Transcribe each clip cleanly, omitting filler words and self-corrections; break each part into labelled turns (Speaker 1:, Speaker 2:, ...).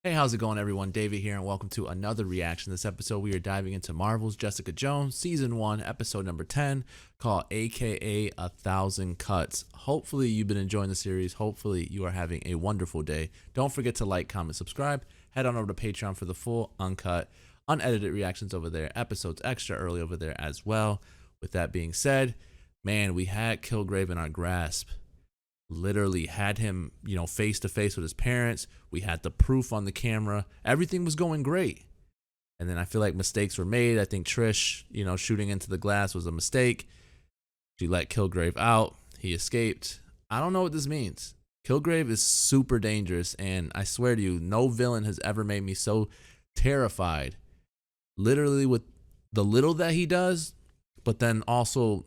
Speaker 1: Hey, how's it going, everyone? David here, and welcome to another reaction. This episode, we are diving into Marvel's Jessica Jones, Season 1, Episode number 10, called AKA 1,000 Cuts. Hopefully, you've been enjoying the series. Hopefully, you are having a wonderful day. Don't forget to like, comment, subscribe. Head on over to Patreon for the full, uncut, unedited reactions over there. Episodes extra early over there as well. With that being said, man, we had Kilgrave in our grasp. Literally had him, face to face with his parents. We had the proof on the camera. Everything was going great. And then I feel like mistakes were made. I think Trish, shooting into the glass was a mistake. She let Kilgrave out. He escaped. I don't know what this means. Kilgrave is super dangerous, and I swear to you, no villain has ever made me so terrified. Literally with the little that he does, but then also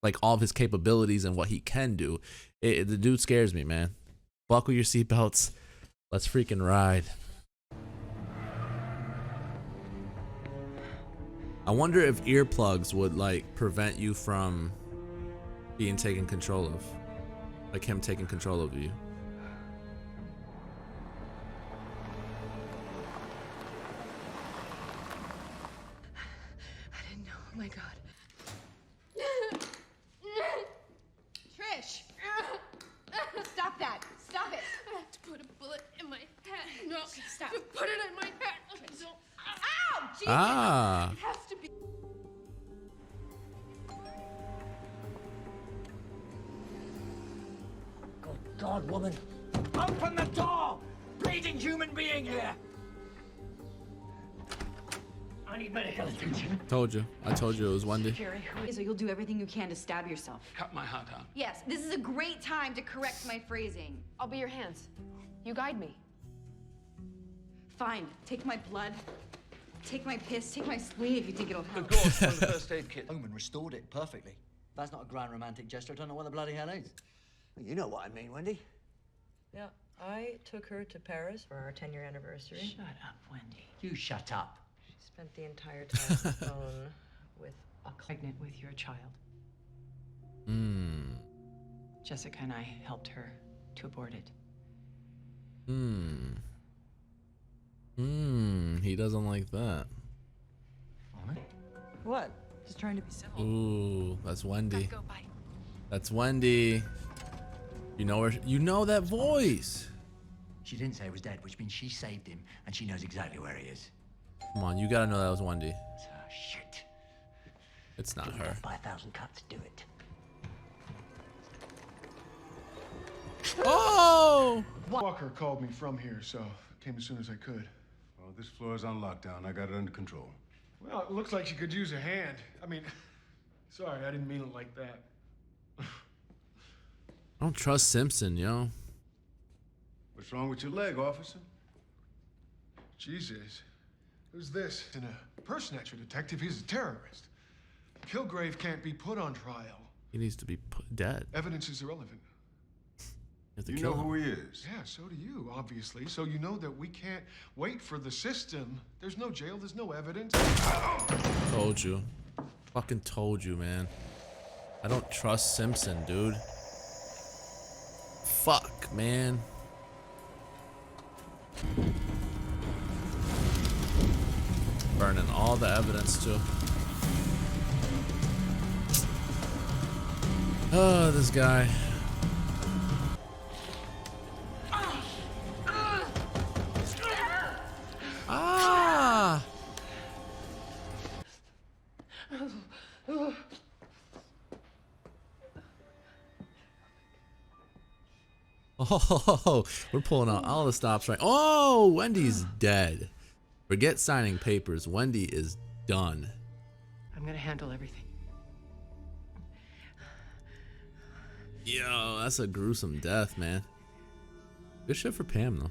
Speaker 1: like all of his capabilities and what he can do. The dude scares me, man. Buckle your seatbelts. Let's freaking ride. I wonder if earplugs would like prevent you from being taken control of. Like him taking control of you.
Speaker 2: I didn't know. Oh my god. Trish! Stop that! Stop it!
Speaker 3: I have to put a bullet in my head. No,
Speaker 2: Stop.
Speaker 3: Put it in my head.
Speaker 2: Ow! Jesus!
Speaker 1: Ah.
Speaker 3: It has to be.
Speaker 4: Good God, woman! Open the door! Bleeding human being here! I need medical attention.
Speaker 1: Told you. I told you it was Wendy.
Speaker 2: Jerry, so you'll do everything you can to stab yourself.
Speaker 5: Cut my heart out.
Speaker 2: Yes, this is a great time to correct my phrasing.
Speaker 3: I'll be your hands. You guide me.
Speaker 2: Fine, take my blood, take my piss, take my spleen if you think it'll
Speaker 5: The
Speaker 2: help.
Speaker 5: gauze from the first aid kit.
Speaker 4: Omen restored it perfectly. That's not a grand romantic gesture. I don't know what the bloody hell is. You know what I mean, Wendy.
Speaker 6: Yeah, I took her to Paris for our 10-year anniversary.
Speaker 4: Shut up, Wendy. You shut up.
Speaker 6: She spent the entire time on the phone with a pregnant with your child.
Speaker 7: Jessica and I helped her to abort it.
Speaker 1: He doesn't like that.
Speaker 6: What? Just trying to be civil.
Speaker 1: Ooh, that's Wendy.
Speaker 3: Go, bye.
Speaker 1: That's Wendy. You know her. You know that voice.
Speaker 4: She didn't say he was dead, which means she saved him, and she knows exactly where he is.
Speaker 1: Come on, you gotta know that was Wendy.
Speaker 4: It's her shit.
Speaker 1: It's not
Speaker 4: Do
Speaker 1: her.
Speaker 4: it by 1,000 cuts. Do it.
Speaker 1: Oh!
Speaker 8: Walker called me from here, so came as soon as I could.
Speaker 9: Well, this floor is on lockdown. I got it under control.
Speaker 8: Well, it looks like she could use a hand. I mean, sorry, I didn't mean it like that.
Speaker 1: I don't trust Simpson, yo.
Speaker 9: What's wrong with your leg, officer?
Speaker 8: Jesus. Who's this? And a purse snatcher detective. He's a terrorist. Kilgrave can't be put on trial.
Speaker 1: He needs to be dead.
Speaker 8: Evidence is irrelevant.
Speaker 1: You have to
Speaker 9: You
Speaker 1: kill
Speaker 9: know
Speaker 1: him.
Speaker 9: who he is.
Speaker 8: Yeah, so do you, obviously. So you know that we can't wait for the system. There's no jail, there's no evidence.
Speaker 1: Told you. Fucking told you, man. I don't trust Simpson, dude. Fuck, man. Burning all the evidence, too. Oh, this guy. Ah! Oh, we're pulling out all the stops right. Oh, Wendy's dead. Forget signing papers. Wendy is done.
Speaker 7: I'm gonna handle everything.
Speaker 1: Yo, that's a gruesome death, man. Good shit for Pam, though.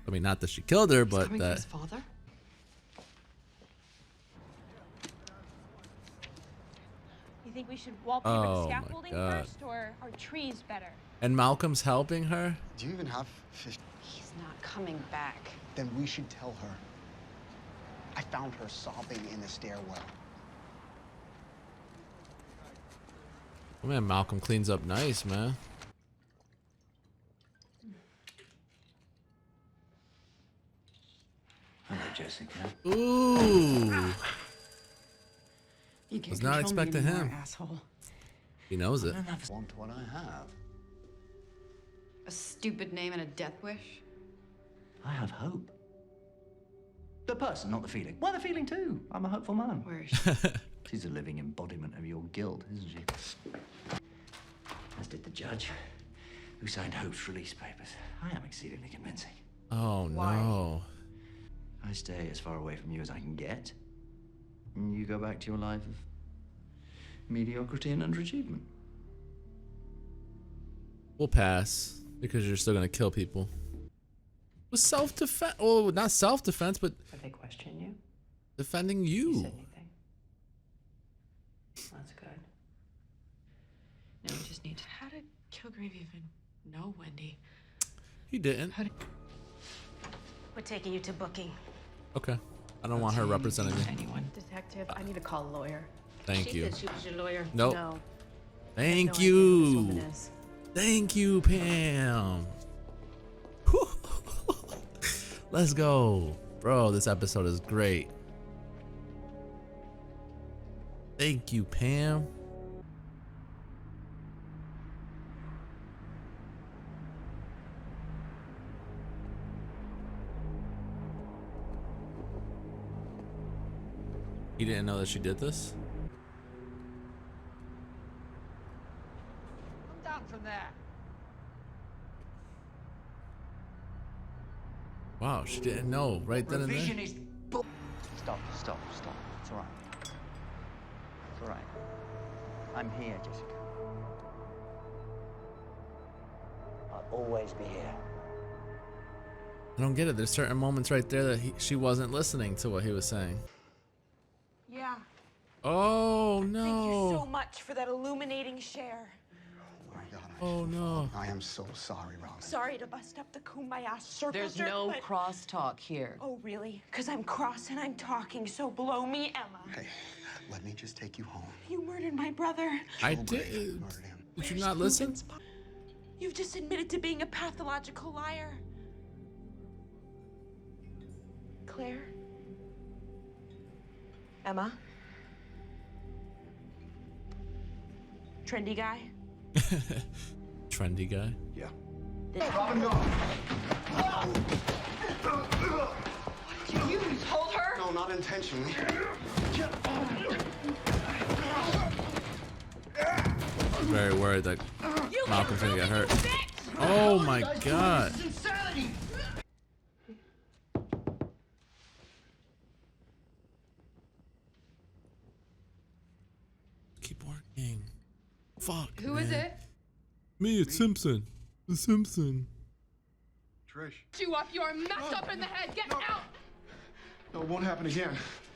Speaker 1: I mean, not that she killed her, but
Speaker 7: Coming for
Speaker 1: that.
Speaker 7: his father?
Speaker 3: You think we should wallpaper
Speaker 1: Oh
Speaker 3: the
Speaker 1: my
Speaker 3: scaffolding
Speaker 1: God.
Speaker 3: first, or are trees better?
Speaker 1: And Malcolm's helping her?
Speaker 10: Do you even have 50?
Speaker 7: He's not coming back.
Speaker 10: Then we should tell her. I found her sobbing in the stairwell.
Speaker 1: Oh man, Malcolm cleans up nice, man.
Speaker 4: Jessica.
Speaker 1: Ooh.
Speaker 6: You can't
Speaker 1: Was not
Speaker 6: control me
Speaker 1: expecting
Speaker 6: anymore,
Speaker 1: him.
Speaker 6: asshole.
Speaker 1: He knows it.
Speaker 4: I want what I have.
Speaker 2: A stupid name and a death wish?
Speaker 4: I have hope. The person, not the feeling. Well, the feeling too. I'm a hopeful man.
Speaker 6: Where is she?
Speaker 4: She's a living embodiment of your guilt, isn't she? As did the judge, who signed Hope's release papers. I am exceedingly convincing.
Speaker 1: Oh no.
Speaker 4: I stay as far away from you as I can get, and you go back to your life of mediocrity and underachievement.
Speaker 1: We'll pass because you're still gonna kill people. With self-defense. Oh, not self-defense, but
Speaker 6: Did they question you?
Speaker 1: defending
Speaker 6: You
Speaker 1: you.
Speaker 6: said anything? That's good. Now we just need to.
Speaker 7: How did Kilgrave even know Wendy?
Speaker 1: He didn't.
Speaker 3: We're taking you to booking.
Speaker 1: Okay. I don't want her representing me.
Speaker 6: Anyone.
Speaker 3: Detective, I need to call a lawyer.
Speaker 1: Thank you.
Speaker 3: She was your lawyer.
Speaker 1: Nope.
Speaker 3: No.
Speaker 1: Thank
Speaker 3: No idea who this
Speaker 1: you.
Speaker 3: woman is.
Speaker 1: Thank you, Pam. Whew. Let's go. Bro, this episode is great. Thank you, Pam. He didn't know that she did this?
Speaker 5: Come down from there.
Speaker 1: Wow, she didn't know right then and there.
Speaker 4: Revision is bull. Stop. It's all right. It's all right. I'm here, Jessica. I'll always be here.
Speaker 1: I don't get it. There's certain moments right there that she wasn't listening to what he was saying.
Speaker 3: Yeah.
Speaker 1: Oh no.
Speaker 3: Thank you so much for that illuminating share.
Speaker 10: Oh my God.
Speaker 1: Oh no.
Speaker 10: I am so sorry, Robin.
Speaker 3: Sorry to bust up the kumbaya circle
Speaker 6: There's
Speaker 3: jerk,
Speaker 6: no
Speaker 3: but...
Speaker 6: crosstalk here.
Speaker 3: Oh, really? Because I'm cross and I'm talking, so blow me, Emma.
Speaker 10: Hey, let me just take you home.
Speaker 3: You murdered my brother.
Speaker 1: I
Speaker 10: Kilgrave
Speaker 1: did.
Speaker 10: murdered him.
Speaker 1: Did you not listen?
Speaker 3: You've just admitted to being a pathological liar. Claire? Emma? Trendy guy?
Speaker 1: Trendy guy.
Speaker 10: Yeah.
Speaker 3: Robin,
Speaker 10: go.
Speaker 3: you hold her?
Speaker 10: No, not intentionally.
Speaker 1: I'm very worried that Malcolm's gonna get hurt. Oh my god. Keep working. Fuck.
Speaker 2: Who is it?
Speaker 1: Me, it's Simpson. The Simpson.
Speaker 8: Trish.
Speaker 2: You up, you're messed up in the head. Get out!
Speaker 8: No, it won't happen again.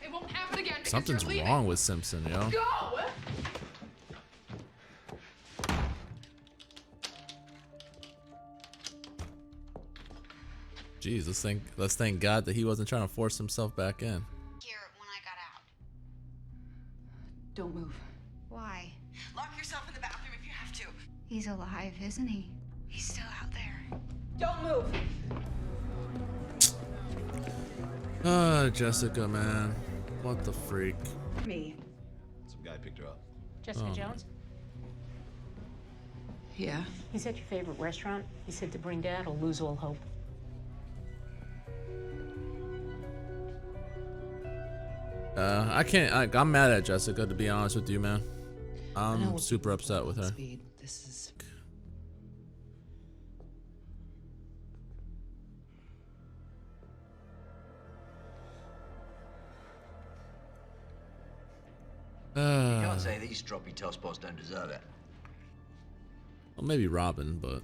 Speaker 2: It won't happen again because
Speaker 1: Something's
Speaker 2: you're leaving.
Speaker 1: wrong with Simpson, yo.
Speaker 2: Go!
Speaker 1: Jeez, let's thank God that he wasn't trying to force himself back in.
Speaker 11: Here when I got out.
Speaker 6: Don't move.
Speaker 2: Why?
Speaker 11: Lock yourself in the bathroom if you have to.
Speaker 2: He's alive, isn't he?
Speaker 11: He's still out there.
Speaker 3: Don't move.
Speaker 1: Ah, Jessica, man. What the freak?
Speaker 6: Me.
Speaker 9: Some guy picked her up.
Speaker 3: Jessica
Speaker 1: Oh.
Speaker 3: Jones?
Speaker 6: Yeah.
Speaker 3: He's at your favorite restaurant. He said to bring Dad or lose all hope.
Speaker 1: I can't. I'm mad at Jessica, to be honest with you, man.
Speaker 6: I know
Speaker 1: I'm
Speaker 6: what
Speaker 1: super
Speaker 6: people
Speaker 1: upset
Speaker 6: call
Speaker 1: with her.
Speaker 6: Speed. This is.
Speaker 4: You can't say these stroppy tosspots don't deserve it.
Speaker 1: Well, maybe Robin, but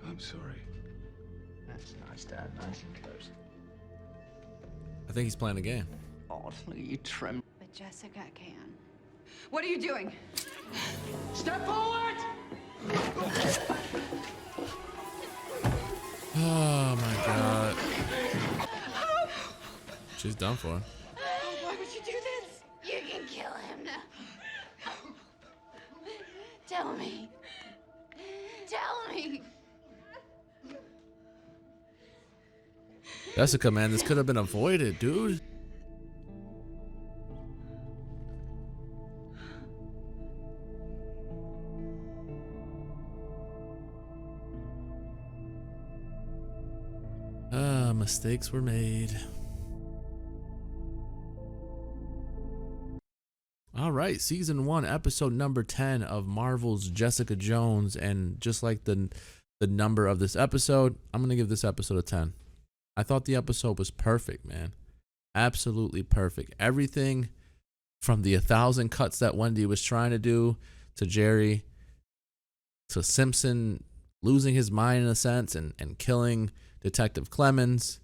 Speaker 9: I'm sorry.
Speaker 4: That's nice, Dad. Nice and close.
Speaker 1: I think he's playing a game.
Speaker 4: Oh, look at you trembling.
Speaker 2: But Jessica can.
Speaker 6: What are you doing?
Speaker 4: Step forward!
Speaker 1: Oh my god. She's done for.
Speaker 3: Why would you do this?
Speaker 11: You can kill him now. Tell me.
Speaker 2: tell me.
Speaker 1: Jessica, man, this could have been avoided, dude. Mistakes were made. All right, season 1, episode number 10 of Marvel's Jessica Jones, and just like the number of this episode, I'm gonna give this episode a 10. I thought the episode was perfect, man. Absolutely perfect. Everything from the 1,000 cuts that Wendy was trying to do, to Jerry, to Simpson losing his mind in a sense and killing Detective Clemens,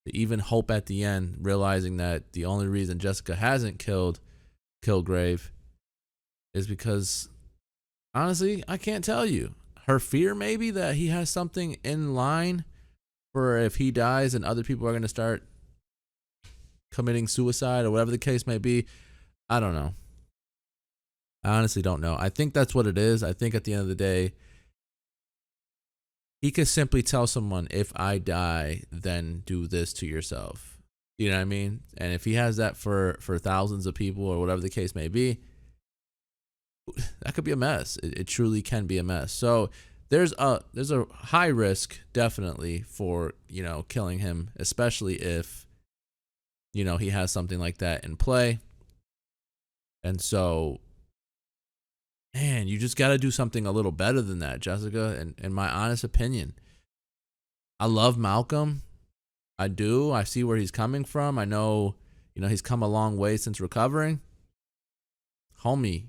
Speaker 1: to even Hope at the end realizing that the only reason Jessica hasn't killed Kilgrave is because, honestly, I can't tell you. Her fear maybe that he has something in line for if he dies and other people are going to start committing suicide or whatever the case may be. I don't know. I honestly don't know. I think that's what it is. I think at the end of the day, he could simply tell someone, if I die, then do this to yourself. You know what I mean? And if he has that for thousands of people or whatever the case may be, that could be a mess. It truly can be a mess. So there's a high risk definitely for, killing him, especially if, he has something like that in play. And so, man, you just got to do something a little better than that, Jessica. And in my honest opinion, I love Malcolm. I do. I see where he's coming from. I know, he's come a long way since recovering. Homie,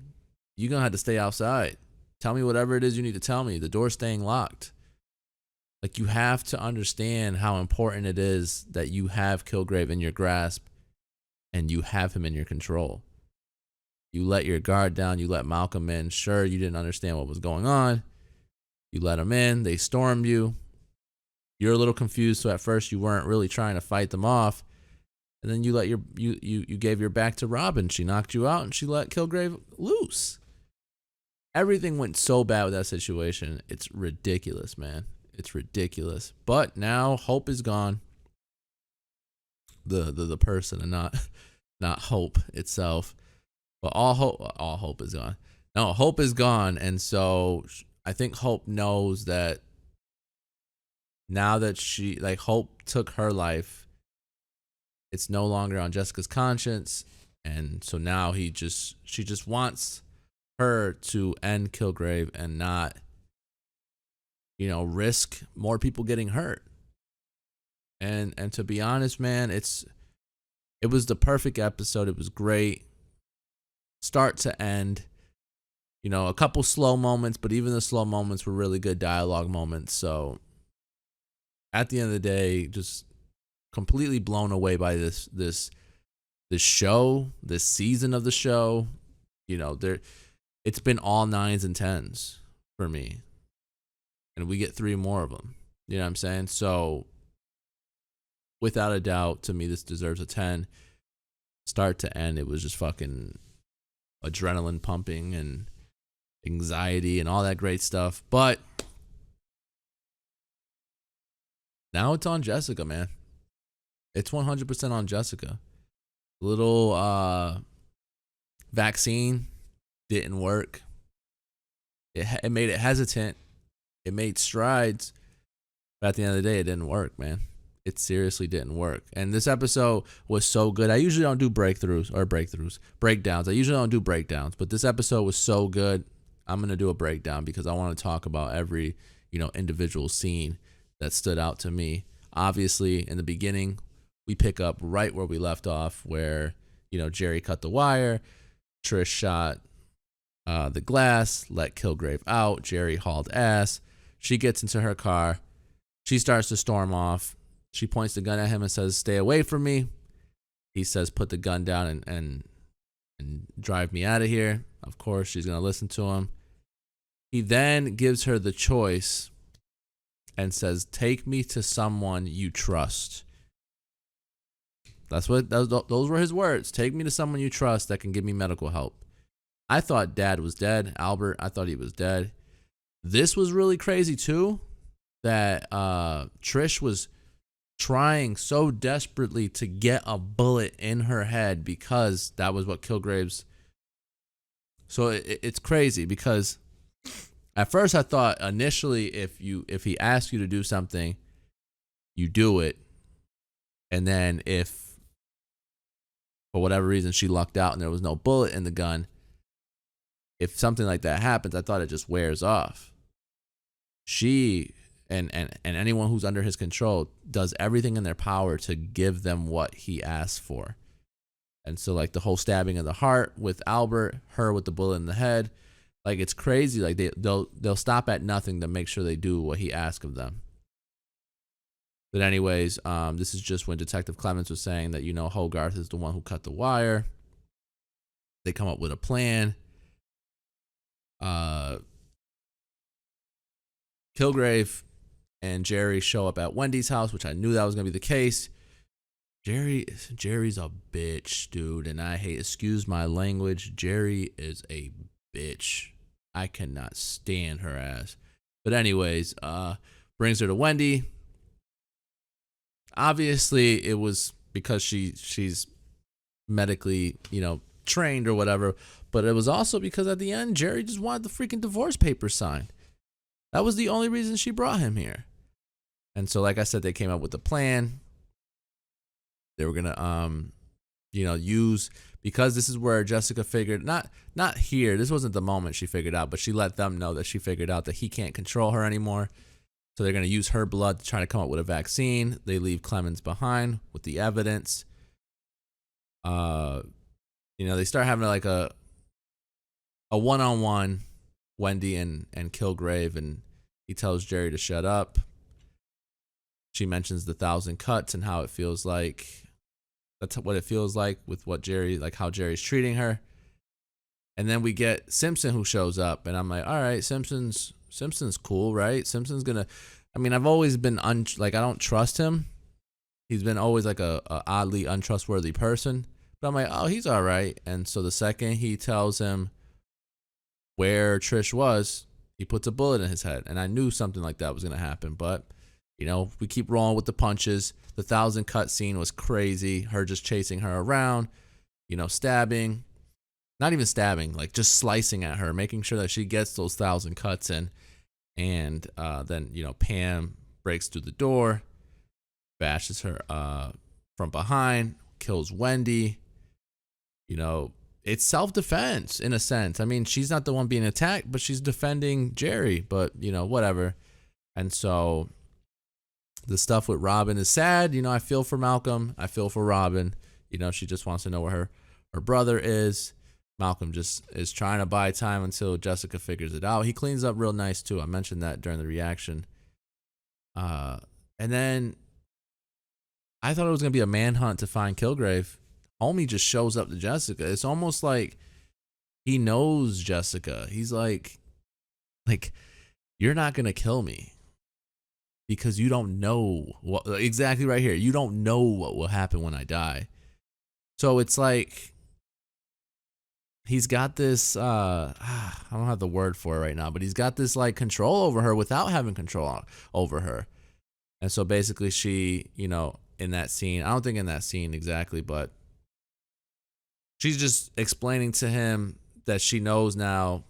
Speaker 1: you're going to have to stay outside. Tell me whatever it is you need to tell me. The door's staying locked. Like, you have to understand how important it is that you have Kilgrave in your grasp and you have him in your control. You let your guard down. You let Malcolm in. Sure, you didn't understand what was going on. You let him in. They stormed you. You're a little confused, so at first you weren't really trying to fight them off. And then you gave your back to Robin. She knocked you out and she let Kilgrave loose. Everything went so bad with that situation. It's ridiculous, man. It's ridiculous. But now Hope is gone. The person, and not Hope itself. But all hope is gone. No, Hope is gone. And so I think Hope knows that now that Hope took her life, it's no longer on Jessica's conscience. And so now she just wants her to end Kilgrave and not, risk more people getting hurt. And to be honest, man, it was the perfect episode. It was great. Start to end, a couple slow moments, but even the slow moments were really good dialogue moments. So at the end of the day, just completely blown away by this show, this season of the show. It's been all 9s and 10s for me, and we get 3 more of them. You know what I'm saying? So without a doubt, to me, this deserves a 10. Start to end, it was just fucking adrenaline pumping and anxiety and all that great stuff. But now it's on Jessica, man. It's 100% on Jessica. Little vaccine didn't work. It made it hesitant. It made strides. But at the end of the day, it didn't work, man. It seriously didn't work. And this episode was so good. I usually don't do breakdowns. I usually don't do breakdowns. But this episode was so good. I'm going to do a breakdown because I want to talk about every, individual scene that stood out to me. Obviously, in the beginning, we pick up right where we left off, where, Jerry cut the wire. Trish shot the glass, let Kilgrave out. Jerry hauled ass. She gets into her car. She starts to storm off. She points the gun at him and says, "Stay away from me." He says, "Put the gun down and drive me out of here." Of course, she's going to listen to him. He then gives her the choice and says, "Take me to someone you trust." Those were his words. "Take me to someone you trust that can give me medical help." I thought Dad was dead. Albert, I thought he was dead. this was really crazy too, that Trish was trying so desperately to get a bullet in her head because that was what Kilgrave's. So it's crazy because at first I thought initially if he asked you to do something, you do it, and then if for whatever reason she lucked out and there was no bullet in the gun, if something like that happens, I thought it just wears off. She and anyone who's under his control does everything in their power to give them what he asks for. And so like the whole stabbing of the heart with Albert, her with the bullet in the head, like it's crazy. Like they'll stop at nothing to make sure they do what he asks of them. But anyways, this is just when Detective Clemens was saying that, Hogarth is the one who cut the wire. They come up with a plan. Kilgrave and Jerry show up at Wendy's house, which I knew that was going to be the case. Jerry's a bitch, dude, and excuse my language, Jerry is a bitch. I cannot stand her ass. But anyways, brings her to Wendy. Obviously, it was because she's medically, trained or whatever, but it was also because at the end, Jerry just wanted the freaking divorce papers signed. That was the only reason she brought him here. And so, like I said, they came up with a plan. They were gonna, use, because this is where Jessica figured, not here, this wasn't the moment she figured out, but she let them know that she figured out that he can't control her anymore. So they're gonna use her blood to try to come up with a vaccine. They leave Clemens behind with the evidence. They start having like a one-on-one, Wendy and Kilgrave, and he tells Jerry to shut up. She mentions the 1,000 cuts and how it feels like. That's what it feels like with what Jerry, like how Jerry's treating her. And then we get Simpson who shows up, and I'm like, all right, Simpson's cool, right? Simpson's gonna. I mean, I've always been I don't trust him. He's been always like a oddly untrustworthy person. But I'm like, oh, he's all right. And so the second he tells him where Trish was, he puts a bullet in his head, and I knew something like that was gonna happen, but. We keep rolling with the punches. The 1,000 cut scene was crazy. Her just chasing her around, stabbing. Not even stabbing, like just slicing at her, making sure that she gets those 1,000 cuts in. And then, Pam breaks through the door, bashes her from behind, kills Wendy. It's self-defense in a sense. I mean, she's not the one being attacked, but she's defending Jerry. But, whatever. And so the stuff with Robin is sad. I feel for Malcolm. I feel for Robin. She just wants to know where her brother is. Malcolm just is trying to buy time until Jessica figures it out. He cleans up real nice too. I mentioned that during the reaction. And then I thought it was going to be a manhunt to find Kilgrave. Homie just shows up to Jessica. It's almost like he knows Jessica. He's like, you're not going to kill me. Because you don't know what exactly right here. You don't know what will happen when I die. So it's like he's got this I don't have the word for it right now, but he's got this like control over her without having control over her. And so basically she, in that scene, I don't think in that scene exactly, but she's just explaining to him that she knows now,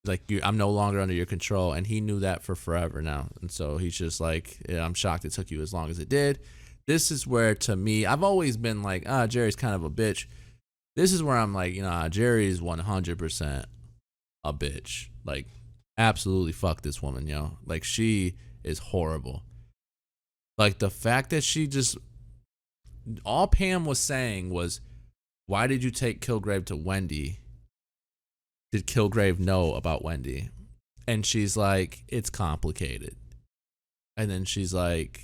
Speaker 1: like, I'm no longer under your control, and he knew that for forever now. And so he's just like, I'm shocked it took you as long as it did. This is where, to me, I've always been like, Jerry's kind of a bitch. This is where I'm like, Jerry is 100% a bitch. Like, absolutely fuck this woman, yo. Like, she is horrible. Like, the fact that she just, all Pam was saying was, why did you take Kilgrave to Wendy? Did Kilgrave know about Wendy? And she's like, it's complicated. And then she's like,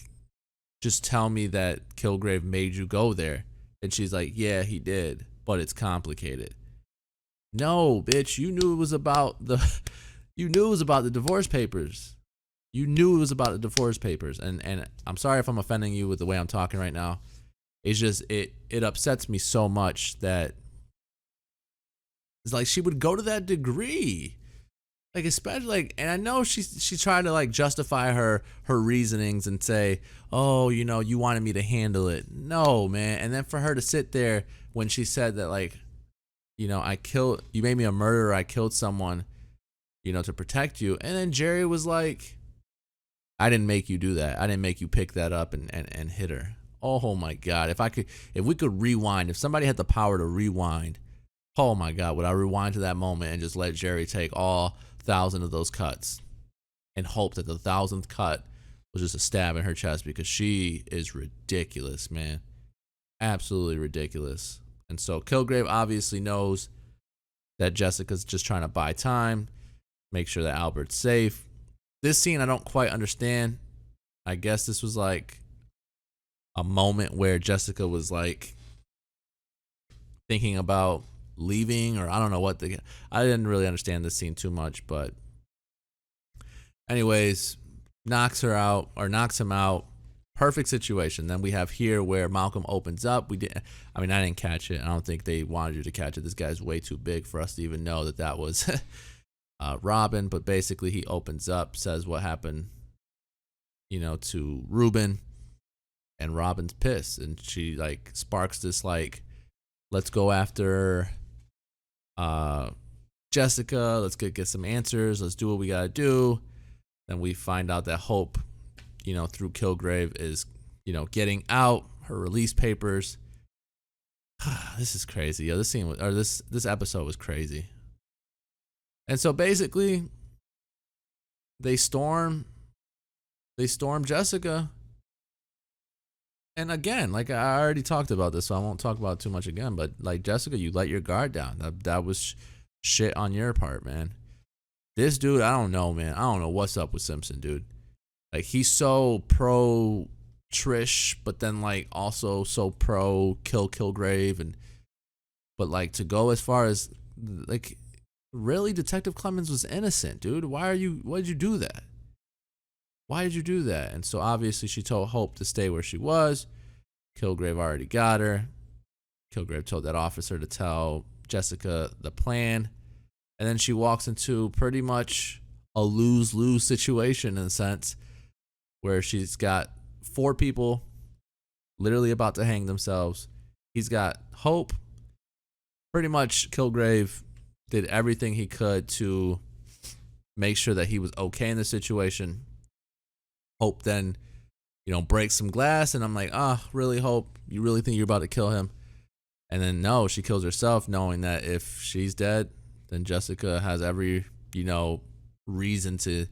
Speaker 1: just tell me that Kilgrave made you go there. And she's like, yeah, he did, but it's complicated. No, bitch, you knew it was about the divorce papers. You knew it was about the divorce papers. And I'm sorry if I'm offending you with the way I'm talking right now. It's just, it upsets me so much that it's like she would go to that degree Like, especially, like, and I know she tried to like justify her reasonings and say, oh, you know, you wanted me to handle it. No, man. And then for her to sit there when she said that, like, you know, you made me a murderer, I killed someone, you know, to protect you. And then Jerry was like, I didn't make you do that. I didn't make you pick that up and hit her. Oh my God. If we could rewind, if somebody had the power to rewind, oh my God, would I rewind to that moment and just let Jerry take all 1,000 of those cuts and hope that the 1,000th cut was just a stab in her chest, because she is ridiculous, man. Absolutely ridiculous. And so Kilgrave obviously knows that Jessica's just trying to buy time, make sure that Albert's safe. This scene I don't quite understand. I guess this was like a moment where Jessica was like thinking about leaving, or I don't know what I didn't really understand this scene too much, but anyways, knocks him out. Perfect situation. Then we have here where Malcolm opens up. I didn't catch it. I don't think they wanted you to catch it. This guy's way too big for us to even know that was Robin. But basically he opens up, says what happened, you know, to Ruben, and Robin's pissed, and she like sparks this like, let's go after Jessica. Let's get some answers. Let's do what we gotta do. Then we find out that Hope, you know, through Kilgrave is, you know, getting out her release papers. This is crazy. Yo, this episode was crazy. And so basically they storm Jessica. And again, like I already talked about this, so I won't talk about it too much again, but like, Jessica, you let your guard down. That was shit on your part, man. This dude, I don't know, man. I don't know what's up with Simpson, dude. Like, he's so pro Trish, but then like also so pro Kilgrave, but like to go as far as like, really, Detective Clemens was innocent, dude. Why did you do that? Why did you do that? And so obviously she told Hope to stay where she was. Kilgrave already got her. Kilgrave told that officer to tell Jessica the plan. And then she walks into pretty much a lose-lose situation, in a sense, where she's got 4 people literally about to hang themselves. He's got Hope. Pretty much Kilgrave did everything he could to make sure that he was okay in the situation. Hope then, you know, breaks some glass, and I'm like, really, Hope? You really think you're about to kill him? And then no, she kills herself, knowing that if she's dead, then Jessica has every, you know, reason to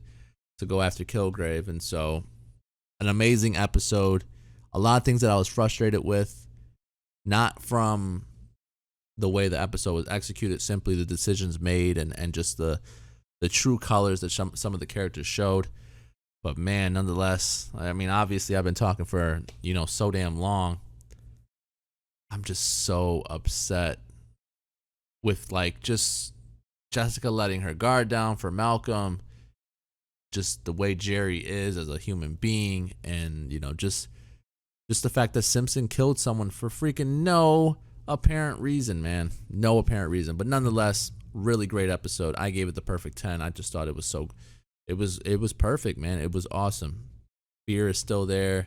Speaker 1: go after Kilgrave. And so, an amazing episode. A lot of things that I was frustrated with, not from the way the episode was executed, simply the decisions made and just the true colors that some of the characters showed. But man, nonetheless, I mean, obviously I've been talking for, you know, so damn long. I'm just so upset with like just Jessica letting her guard down for Malcolm, just the way Jerry is as a human being, and, you know, just the fact that Simpson killed someone for freaking no apparent reason, man. No apparent reason. But nonetheless, really great episode. I gave it the perfect 10. I just thought it was it was perfect, man. It was awesome. Fear is still there.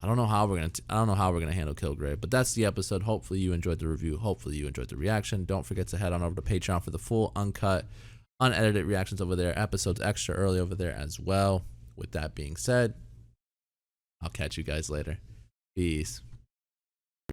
Speaker 1: I don't know how we're gonna handle Kilgrave, but that's the episode. Hopefully you enjoyed the review. Hopefully you enjoyed the reaction. Don't forget to head on over to Patreon for the full, uncut, unedited reactions over there. Episodes extra early over there as well. With that being said, I'll catch you guys later. Peace.